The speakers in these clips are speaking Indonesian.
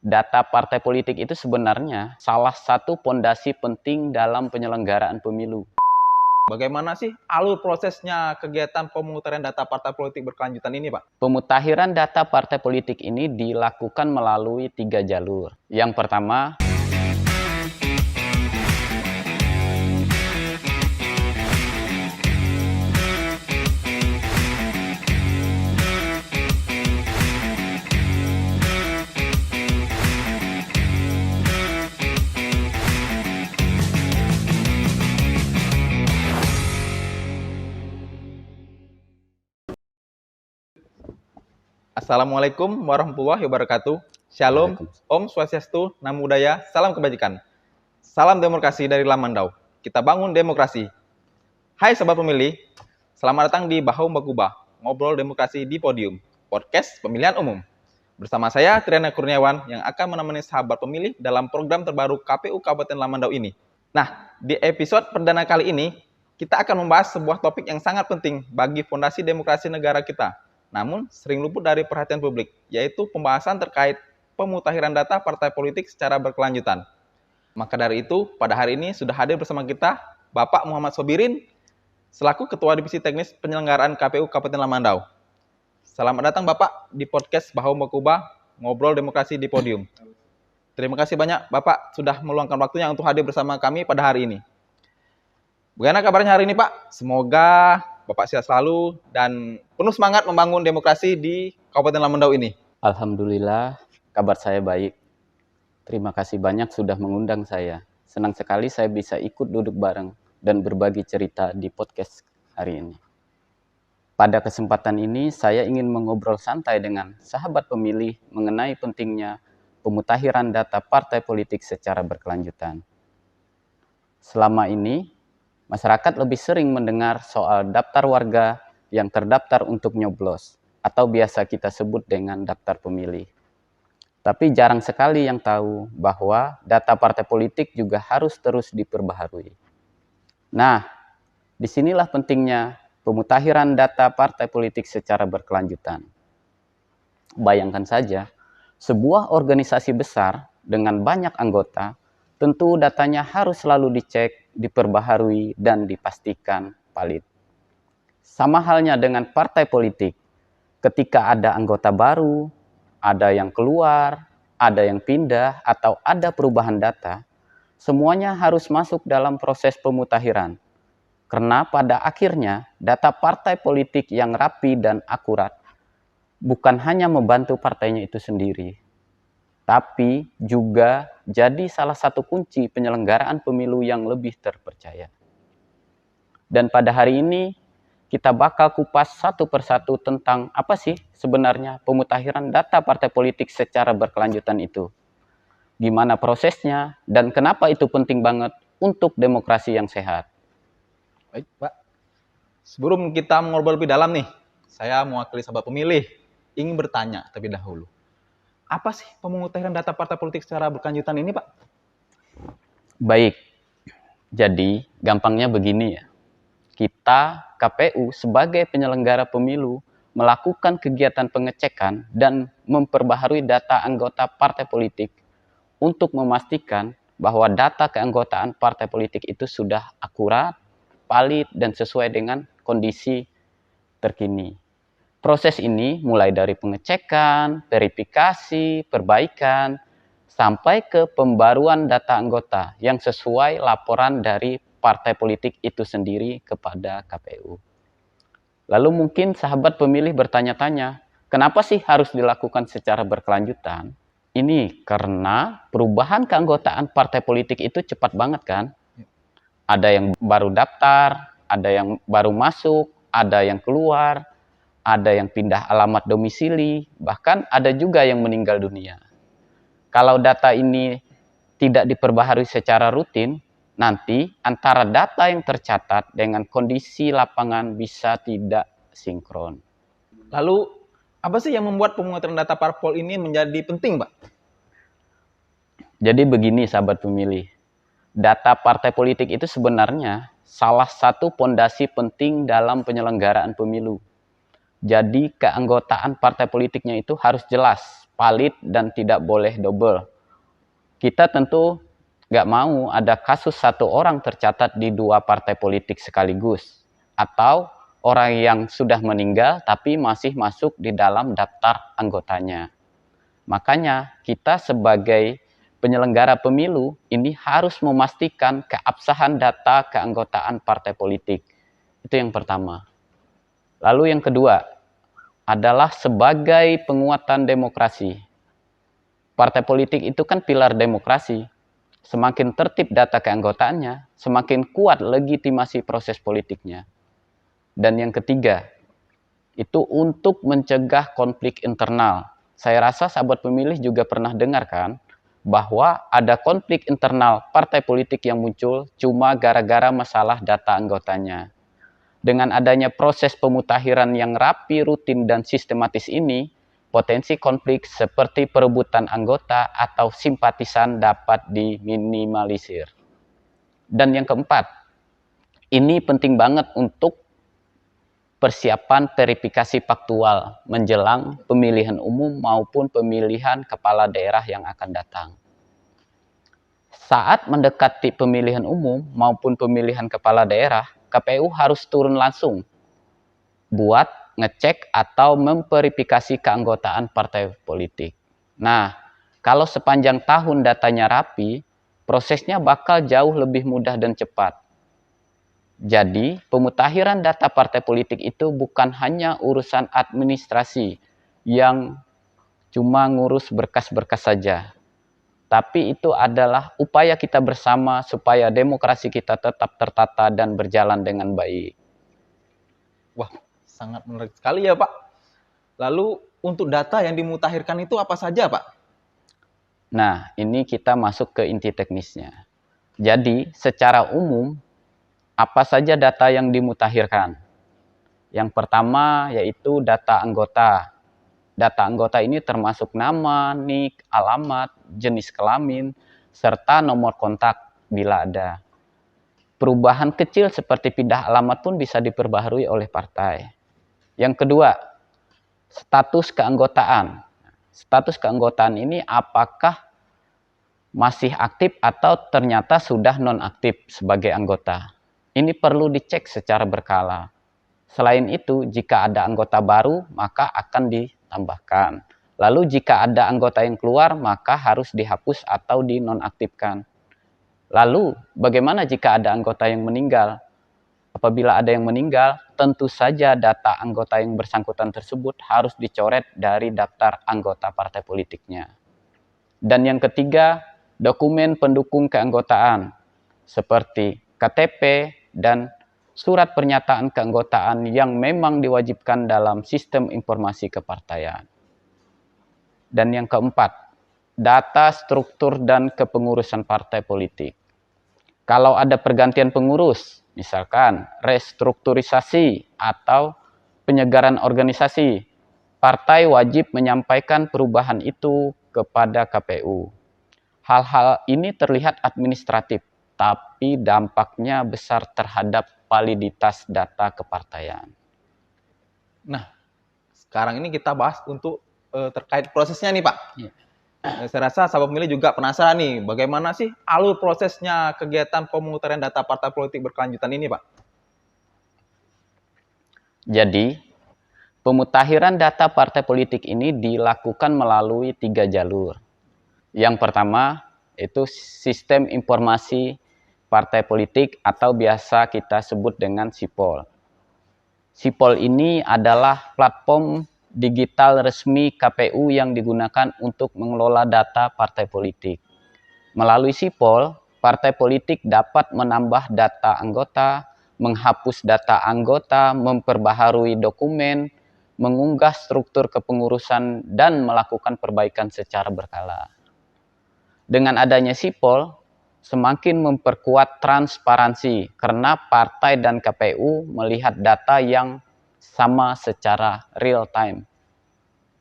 Data partai politik itu sebenarnya salah satu pondasi penting dalam penyelenggaraan pemilu. Bagaimana sih alur prosesnya kegiatan pemutaran data partai politik berkelanjutan ini, Pak? Pemutahiran data partai politik ini dilakukan melalui 3 jalur. Yang pertama, Assalamualaikum warahmatullahi wabarakatuh. Shalom, Om Swastiastu, Namo Buddhaya, salam kebajikan. Salam demokrasi dari Lamandau. Kita bangun demokrasi. Hai Sobat Pemilih, selamat datang di Bahu Bakubah, ngobrol demokrasi di podium, podcast pemilihan umum. Bersama saya Triana Kurniawan yang akan menemani sahabat pemilih dalam program terbaru KPU Kabupaten Lamandau ini. Nah, di episode perdana kali ini, kita akan membahas sebuah topik yang sangat penting bagi fondasi demokrasi negara kita, namun sering luput dari perhatian publik, yaitu pembahasan terkait pemutahiran data partai politik secara berkelanjutan. Maka dari itu, pada hari ini sudah hadir bersama kita Bapak Muhammad Sobirin, selaku Ketua Divisi Teknis Penyelenggaraan KPU Kabupaten Lamandau. Selamat datang Bapak di podcast Bahu Bakubah, ngobrol demokrasi di podium. Terima kasih banyak Bapak sudah meluangkan waktunya untuk hadir bersama kami pada hari ini. Bagaimana kabarnya hari ini Pak? Semoga Bapak sehat selalu dan penuh semangat membangun demokrasi di Kabupaten Lamandau ini. alhamdulillah kabar saya baik. Terima kasih banyak sudah mengundang saya. Senang sekali saya bisa ikut duduk bareng dan berbagi cerita di podcast hari ini. Pada kesempatan ini saya ingin mengobrol santai dengan sahabat pemilih mengenai pentingnya pemutahiran data partai politik secara berkelanjutan. Selama ini, masyarakat lebih sering mendengar soal daftar warga yang terdaftar untuk nyoblos, atau biasa kita sebut dengan daftar pemilih. Tapi jarang sekali yang tahu bahwa data partai politik juga harus terus diperbaharui. Nah, disinilah pentingnya pemutahiran data partai politik secara berkelanjutan. Bayangkan saja, sebuah organisasi besar dengan banyak anggota, tentu datanya harus selalu dicek, diperbaharui, dan dipastikan valid. Sama halnya dengan partai politik, ketika ada anggota baru, ada yang keluar, ada yang pindah, atau ada perubahan data, semuanya harus masuk dalam proses pemutahiran. Karena pada akhirnya, data partai politik yang rapi dan akurat bukan hanya membantu partainya itu sendiri, tapi juga jadi salah satu kunci penyelenggaraan pemilu yang lebih terpercaya. Dan pada hari ini, kita bakal kupas satu persatu tentang apa sih sebenarnya pemutahiran data partai politik secara berkelanjutan itu. Gimana prosesnya, dan kenapa itu penting banget untuk demokrasi yang sehat. Baik Pak, sebelum kita mengobrol lebih dalam nih, saya mewakili sahabat pemilih ingin bertanya terlebih dahulu. Apa sih pemutahiran data partai politik secara berkelanjutan ini, Pak? Baik, jadi gampangnya begini ya. Kita KPU sebagai penyelenggara pemilu melakukan kegiatan pengecekan dan memperbaharui data anggota partai politik untuk memastikan bahwa data keanggotaan partai politik itu sudah akurat, valid, dan sesuai dengan kondisi terkini. Proses ini mulai dari pengecekan, verifikasi, perbaikan, sampai ke pembaruan data anggota yang sesuai laporan dari partai politik itu sendiri kepada KPU. Lalu mungkin sahabat pemilih bertanya-tanya, kenapa sih harus dilakukan secara berkelanjutan? Ini karena perubahan keanggotaan partai politik itu cepat banget kan? Ada yang baru daftar, ada yang baru masuk, ada yang keluar, ada yang pindah alamat domisili, bahkan ada juga yang meninggal dunia. Kalau data ini tidak diperbaharui secara rutin, nanti antara data yang tercatat dengan kondisi lapangan bisa tidak sinkron. Lalu, apa sih yang membuat pemutahiran data parpol ini menjadi penting, Pak? Jadi begini sahabat pemilih, data partai politik itu sebenarnya salah satu pondasi penting dalam penyelenggaraan pemilu. Jadi keanggotaan partai politiknya itu harus jelas, valid, dan tidak boleh double. Kita tentu nggak mau ada kasus satu orang tercatat di 2 partai politik sekaligus, atau orang yang sudah meninggal tapi masih masuk di dalam daftar anggotanya. Makanya kita sebagai penyelenggara pemilu ini harus memastikan keabsahan data keanggotaan partai politik. Itu yang pertama. Lalu yang kedua adalah sebagai penguatan demokrasi. Partai politik itu kan pilar demokrasi. Semakin tertib data keanggotaannya, semakin kuat legitimasi proses politiknya. Dan yang ketiga, itu untuk mencegah konflik internal. Saya rasa sahabat pemilih juga pernah dengar kan, bahwa ada konflik internal partai politik yang muncul cuma gara-gara masalah data anggotanya. Dengan adanya proses pemutakhiran yang rapi, rutin, dan sistematis ini, potensi konflik seperti perebutan anggota atau simpatisan dapat diminimalisir. Dan yang keempat, ini penting banget untuk persiapan verifikasi faktual menjelang pemilihan umum maupun pemilihan kepala daerah yang akan datang. Saat mendekati pemilihan umum maupun pemilihan kepala daerah, KPU harus turun langsung buat ngecek atau memverifikasi keanggotaan partai politik. Nah, kalau sepanjang tahun datanya rapi, prosesnya bakal jauh lebih mudah dan cepat. Jadi, pemutakhiran data partai politik itu bukan hanya urusan administrasi yang cuma ngurus berkas-berkas saja. Tapi itu adalah upaya kita bersama supaya demokrasi kita tetap tertata dan berjalan dengan baik. Wah, sangat menarik sekali ya Pak. Lalu untuk data yang dimutakhirkan itu apa saja Pak? Nah, ini kita masuk ke inti teknisnya. Jadi, secara umum, apa saja data yang dimutakhirkan? Yang pertama yaitu data anggota. Data anggota ini termasuk nama, nik, alamat, jenis kelamin, serta nomor kontak bila ada. Perubahan kecil seperti pindah alamat pun bisa diperbaharui oleh partai. Yang kedua, status keanggotaan. Status keanggotaan ini apakah masih aktif atau ternyata sudah nonaktif sebagai anggota. Ini perlu dicek secara berkala. Selain itu, jika ada anggota baru, maka akan ditambahkan. Lalu jika ada anggota yang keluar, maka harus dihapus atau dinonaktifkan. Lalu, bagaimana jika ada anggota yang meninggal? Apabila ada yang meninggal, tentu saja data anggota yang bersangkutan tersebut harus dicoret dari daftar anggota partai politiknya. Dan yang ketiga, dokumen pendukung keanggotaan, seperti KTP dan surat pernyataan keanggotaan yang memang diwajibkan dalam sistem informasi kepartaian. Dan yang keempat, data struktur dan kepengurusan partai politik. Kalau ada pergantian pengurus, misalkan restrukturisasi atau penyegaran organisasi, partai wajib menyampaikan perubahan itu kepada KPU. Hal-hal ini terlihat administratif, tapi dampaknya besar terhadap validitas data kepartaian. Nah, sekarang ini kita bahas untuk terkait prosesnya nih Pak. Ya. Saya rasa sahabat pemilih juga penasaran nih, bagaimana sih alur prosesnya kegiatan pemutaran data partai politik berkelanjutan ini Pak? Jadi, pemutakhiran data partai politik ini dilakukan melalui 3 jalur. Yang pertama, itu sistem informasi partai politik atau biasa kita sebut dengan SIPOL. SIPOL ini adalah platform digital resmi KPU yang digunakan untuk mengelola data partai politik. Melalui SIPOL, partai politik dapat menambah data anggota, menghapus data anggota, memperbaharui dokumen, mengunggah struktur kepengurusan, dan melakukan perbaikan secara berkala. Dengan adanya SIPOL, semakin memperkuat transparansi karena partai dan KPU melihat data yang sama secara real time.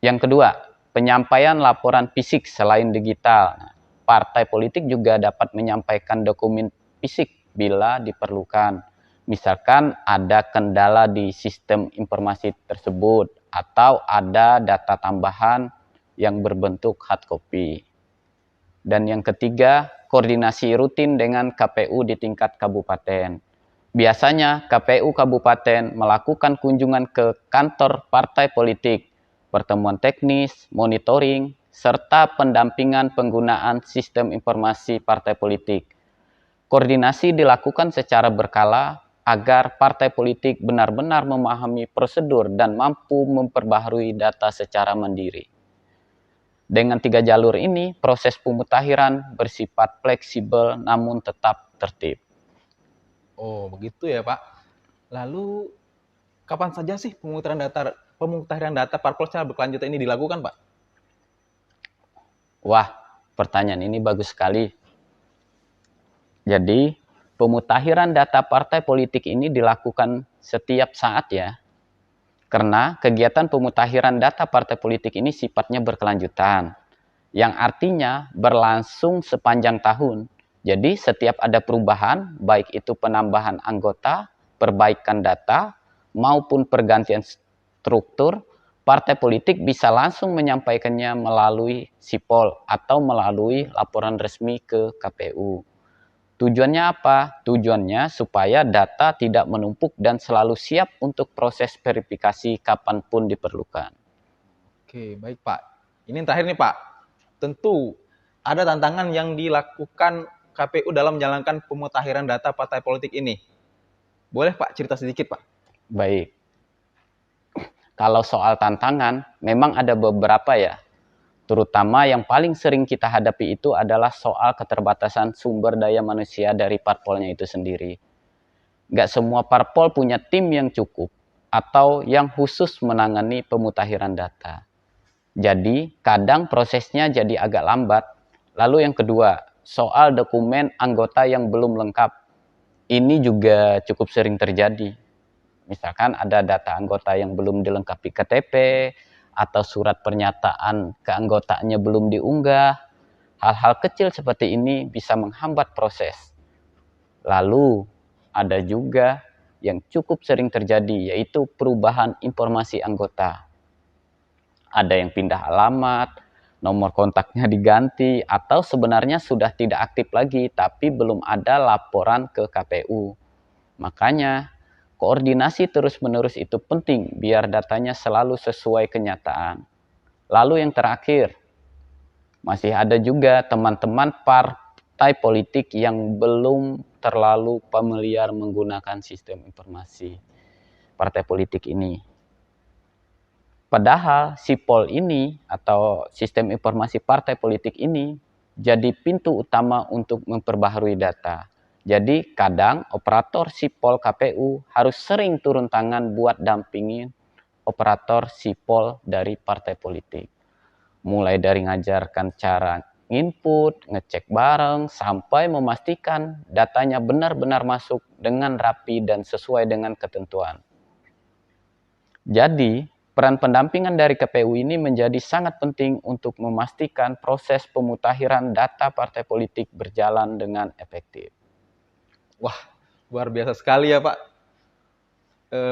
Yang kedua, penyampaian laporan fisik selain digital. Partai politik juga dapat menyampaikan dokumen fisik bila diperlukan. Misalkan ada kendala di sistem informasi tersebut atau ada data tambahan yang berbentuk hard copy. Dan yang ketiga, koordinasi rutin dengan KPU di tingkat kabupaten. Biasanya KPU kabupaten melakukan kunjungan ke kantor partai politik, pertemuan teknis, monitoring, serta pendampingan penggunaan sistem informasi partai politik. Koordinasi dilakukan secara berkala agar partai politik benar-benar memahami prosedur dan mampu memperbaharui data secara mandiri. Dengan 3 jalur ini, proses pemutahiran bersifat fleksibel namun tetap tertib. Oh, begitu ya, Pak. Lalu, kapan saja sih pemutahiran data parpol secara berkelanjutan ini dilakukan, Pak? Wah, pertanyaan ini bagus sekali. Jadi, pemutahiran data partai politik ini dilakukan setiap saat ya. Karena kegiatan pemutahiran data partai politik ini sifatnya berkelanjutan, yang artinya berlangsung sepanjang tahun. Jadi setiap ada perubahan, baik itu penambahan anggota, perbaikan data, maupun pergantian struktur, partai politik bisa langsung menyampaikannya melalui sipol atau melalui laporan resmi ke KPU. Tujuannya apa? Tujuannya supaya data tidak menumpuk dan selalu siap untuk proses verifikasi kapanpun diperlukan. Oke, baik Pak. Ini yang terakhir nih Pak. Tentu ada tantangan yang dilakukan KPU dalam menjalankan pemutahiran data partai politik ini. Boleh Pak cerita sedikit Pak? Baik. Kalau soal tantangan, memang ada beberapa ya. Terutama yang paling sering kita hadapi itu adalah soal keterbatasan sumber daya manusia dari parpolnya itu sendiri. Nggak semua parpol punya tim yang cukup atau yang khusus menangani pemutahiran data. Jadi kadang prosesnya jadi agak lambat. Lalu yang kedua, soal dokumen anggota yang belum lengkap. Ini juga cukup sering terjadi. Misalkan ada data anggota yang belum dilengkapi KTP, atau surat pernyataan keanggotaannya belum diunggah. Hal-hal kecil seperti ini bisa menghambat proses. Lalu ada juga yang cukup sering terjadi, yaitu perubahan informasi anggota. Ada yang pindah alamat, nomor kontaknya diganti, atau sebenarnya sudah tidak aktif lagi, tapi belum ada laporan ke KPU. Makanya, koordinasi terus-menerus itu penting biar datanya selalu sesuai kenyataan. Lalu yang terakhir, masih ada juga teman-teman partai politik yang belum terlalu familiar menggunakan sistem informasi partai politik ini. Padahal sipol ini atau sistem informasi partai politik ini jadi pintu utama untuk memperbaharui data. Jadi kadang operator sipol KPU harus sering turun tangan buat dampingin operator sipol dari partai politik. Mulai dari ngajarkan cara input, ngecek bareng, sampai memastikan datanya benar-benar masuk dengan rapi dan sesuai dengan ketentuan. Jadi, peran pendampingan dari KPU ini menjadi sangat penting untuk memastikan proses pemutahiran data partai politik berjalan dengan efektif. Wah, luar biasa sekali ya Pak.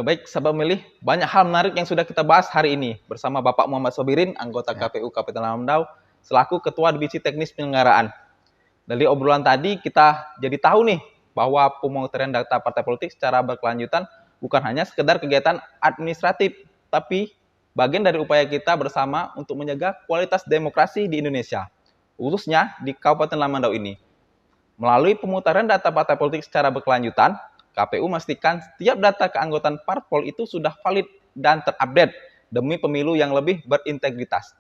Baik, sahabat pemilih, banyak hal menarik yang sudah kita bahas hari ini bersama Bapak Muhammad Sobirin, anggota KPU Kabupaten Lamandau, selaku Ketua Divisi Teknis Penyelenggaraan. Dari obrolan tadi kita jadi tahu nih bahwa pemutahiran data partai politik secara berkelanjutan bukan hanya sekedar kegiatan administratif, tapi bagian dari upaya kita bersama untuk menjaga kualitas demokrasi di Indonesia, khususnya di Kabupaten Lamandau ini. Melalui pemutahiran data partai politik secara berkelanjutan, KPU memastikan setiap data keanggotaan parpol itu sudah valid dan terupdate demi pemilu yang lebih berintegritas.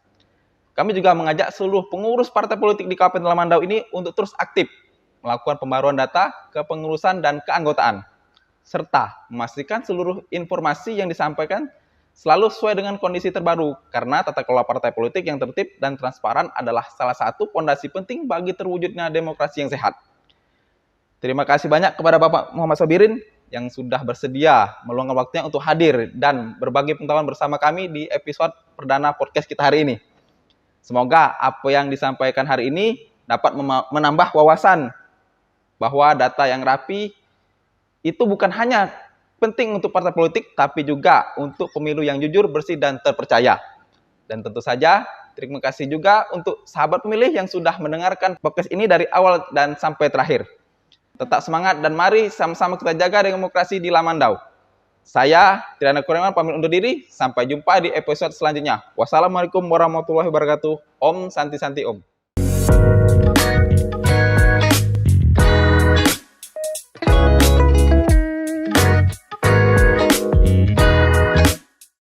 Kami juga mengajak seluruh pengurus partai politik di Kabupaten Lamandau ini untuk terus aktif melakukan pembaruan data, kepengurusan, dan keanggotaan, serta memastikan seluruh informasi yang disampaikan selalu sesuai dengan kondisi terbaru, karena tata kelola partai politik yang tertib dan transparan adalah salah satu fondasi penting bagi terwujudnya demokrasi yang sehat. Terima kasih banyak kepada Bapak Muhammad Sobirin yang sudah bersedia meluangkan waktunya untuk hadir dan berbagi pengetahuan bersama kami di episode perdana podcast kita hari ini. Semoga apa yang disampaikan hari ini dapat menambah wawasan bahwa data yang rapi itu bukan hanya penting untuk partai politik, tapi juga untuk pemilu yang jujur, bersih, dan terpercaya. Dan tentu saja Terima kasih juga untuk sahabat pemilih yang sudah mendengarkan podcast ini dari awal dan sampai terakhir. Tetap semangat dan mari sama-sama kita jaga demokrasi di Lamandau. Saya, Tirana Kurniawan, pamit undur diri. Sampai jumpa di episode selanjutnya. Wassalamualaikum warahmatullahi wabarakatuh. Om Santi Santi Om.